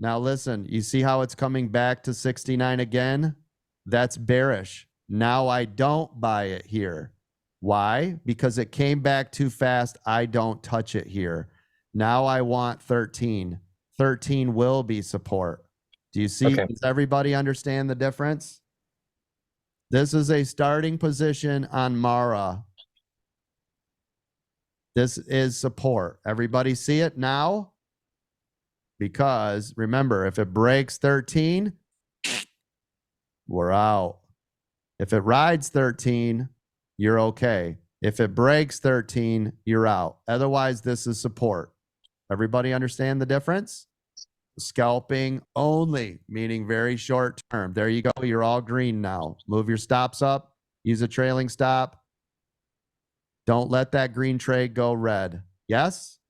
Now listen, you see how it's coming back to 69 again? That's bearish. Now I don't buy it here. Why? Because it came back too fast. I don't touch it here. Now I want 13. 13 will be support. Do you see? Okay. Does everybody understand the difference? This is a starting position on Mara. This is support. Everybody see it now? Because remember, if it breaks 13, we're out. If it rides 13, you're okay. If it breaks 13, you're out. Otherwise, this is support. Everybody understand the difference? Scalping only, meaning very short term. There you go. You're all green now. Move your stops up. Use a trailing stop. Don't let that green trade go red. Yes?